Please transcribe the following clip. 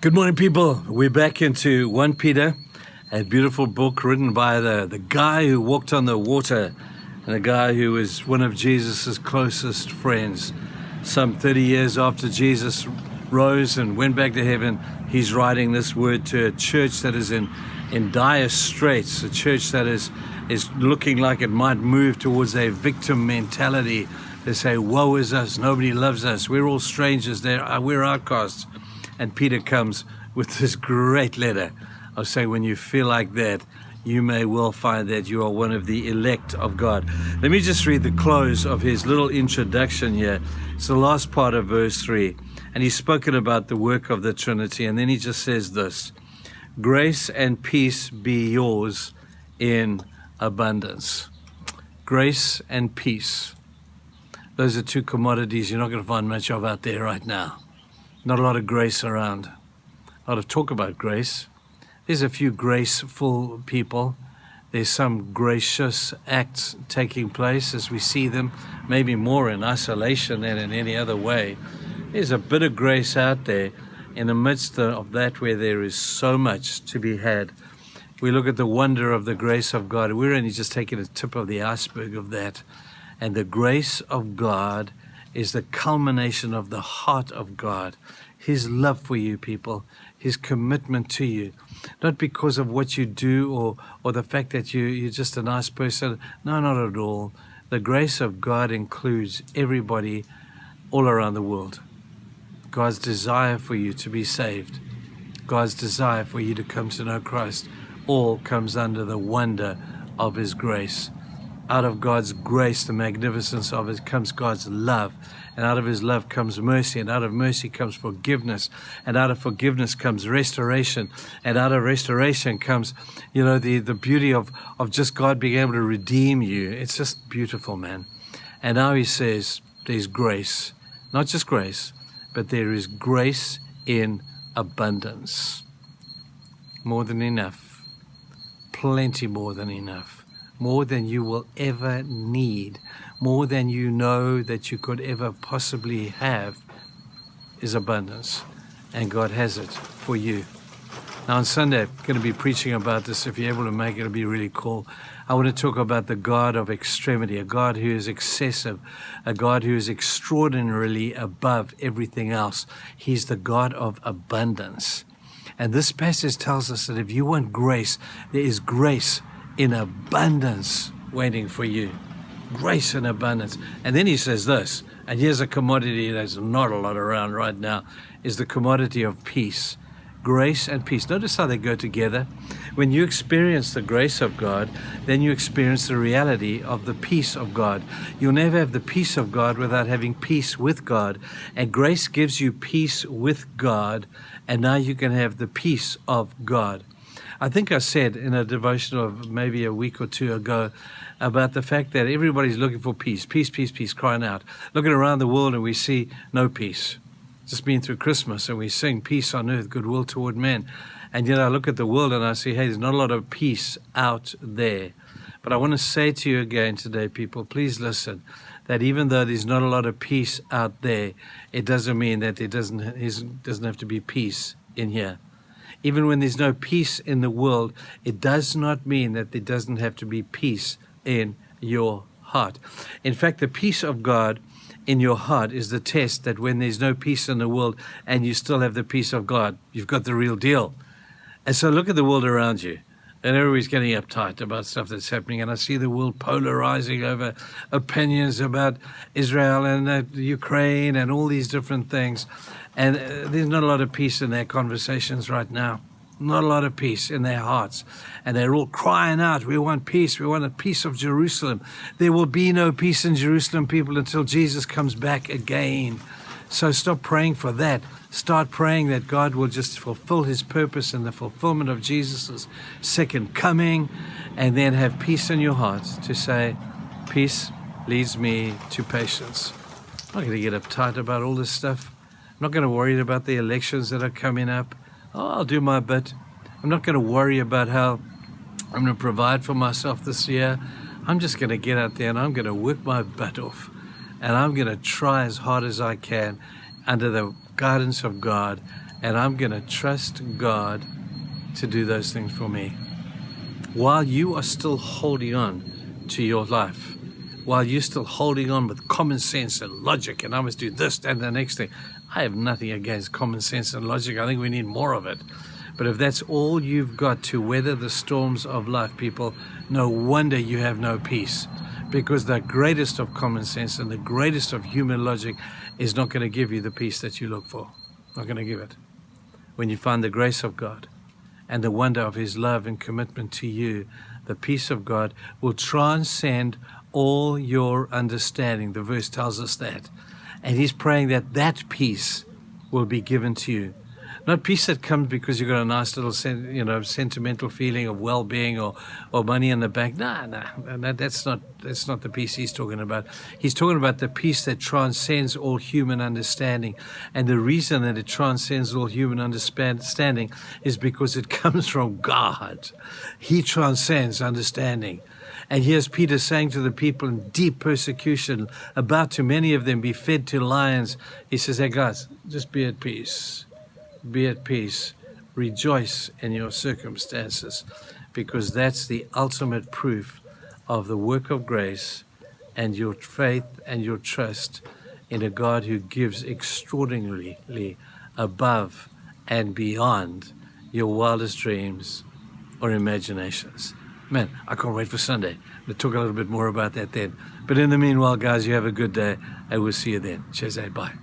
Good morning, people. We're back into 1 Peter, a beautiful book written by the guy who walked on the water and a guy who was one of Jesus' closest friends. Some 30 years after Jesus rose and went back to heaven, he's writing this word to a church that is in dire straits, a church that is looking like it might move towards a victim mentality. They say, woe is us, nobody loves us, we're all strangers, we're outcasts. And Peter comes with this great letter of saying, when you feel like that, you may well find that you are one of the elect of God. Let me just read the close of his little introduction here. It's the last part of verse 3. And he's spoken about the work of the Trinity. And then he just says this: grace and peace be yours in abundance. Grace and peace. Those are two commodities you're not going to find much of out there right now. Not a lot of grace around. A lot of talk about grace. There's a few graceful people. There's some gracious acts taking place as we see them, maybe more in isolation than in any other way. There's a bit of grace out there in the midst of that where there is so much to be had. We look at the wonder of the grace of God. We're only just taking the tip of the iceberg of that. And the grace of God is the culmination of the heart of God, His love for you people, His commitment to you, not because of what you do or the fact that you're just a nice person. No, not at all. The grace of God includes everybody all around the world. God's desire for you to be saved, God's desire for you to come to know Christ, all comes under the wonder of His grace. Out of God's grace, the magnificence of it, comes God's love. And out of His love comes mercy. And out of mercy comes forgiveness. And out of forgiveness comes restoration. And out of restoration comes, the beauty of just God being able to redeem you. It's just beautiful, man. And now He says there's grace. Not just grace, but there is grace in abundance. More than enough. Plenty more than enough. More than you will ever need, more than you know that you could ever possibly have, is abundance. And God has it for you. Now on Sunday, I'm going to be preaching about this. If you're able to make it, it'll be really cool. I want to talk about the God of extremity, a God who is excessive, a God who is extraordinarily above everything else. He's the God of abundance. And this passage tells us that if you want grace, there is grace in abundance waiting for you. Grace in abundance. And then he says this, and here's a commodity that's not a lot around right now, is the commodity of peace. Grace and peace. Notice how they go together. When you experience the grace of God, then you experience the reality of the peace of God. You'll never have the peace of God without having peace with God. And grace gives you peace with God, and now you can have the peace of God. I think I said in a devotional of maybe a week or two ago about the fact that everybody's looking for peace, peace, peace, peace, crying out. Looking around the world and we see no peace. Just been through Christmas and we sing peace on earth, goodwill toward men. And yet I look at the world and I see, hey, there's not a lot of peace out there. But I want to say to you again today, people, please listen, that even though there's not a lot of peace out there, it doesn't mean that there doesn't have to be peace in here. Even when there's no peace in the world, it does not mean that there doesn't have to be peace in your heart. In fact, the peace of God in your heart is the test that when there's no peace in the world and you still have the peace of God, you've got the real deal. And so look at the world around you. And everybody's getting uptight about stuff that's happening. And I see the world polarizing over opinions about Israel and Ukraine and all these different things. And there's not a lot of peace in their conversations right now. Not a lot of peace in their hearts. And they're all crying out, we want peace. We want a peace of Jerusalem. There will be no peace in Jerusalem, people, until Jesus comes back again. So stop praying for that. Start praying that God will just fulfill His purpose in the fulfillment of Jesus' second coming, and then have peace in your heart to say, peace leads me to patience. I'm not going to get uptight about all this stuff. I'm not going to worry about the elections that are coming up. I'll do my bit. I'm not going to worry about how I'm going to provide for myself this year. I'm just going to get out there and I'm going to work my butt off. And I'm going to try as hard as I can under the guidance of God and I'm going to trust God to do those things for me. While you are still holding on to your life, while you're still holding on with common sense and logic, and I must do this and the next thing. I have nothing against common sense and logic. I think we need more of it. But if that's all you've got to weather the storms of life, people, no wonder you have no peace. Because the greatest of common sense and the greatest of human logic is not going to give you the peace that you look for. Not going to give it. When you find the grace of God and the wonder of His love and commitment to you, the peace of God will transcend all your understanding. The verse tells us that. And He's praying that that peace will be given to you. Not peace that comes because you've got a nice little sentimental feeling of well-being or money in the bank. No, that's not the peace He's talking about. He's talking about the peace that transcends all human understanding. And the reason that it transcends all human understanding is because it comes from God. He transcends understanding. And here's Peter saying to the people in deep persecution, about to many of them be fed to lions. He says, hey guys, just be at peace. Be at peace. Rejoice in your circumstances, because that's the ultimate proof of the work of grace and your faith and your trust in a God who gives extraordinarily above and beyond your wildest dreams or imaginations. Man, I can't wait for Sunday. We'll talk a little bit more about that then. But in the meanwhile, guys, you have a good day, and we'll see you then. Cheers, bye.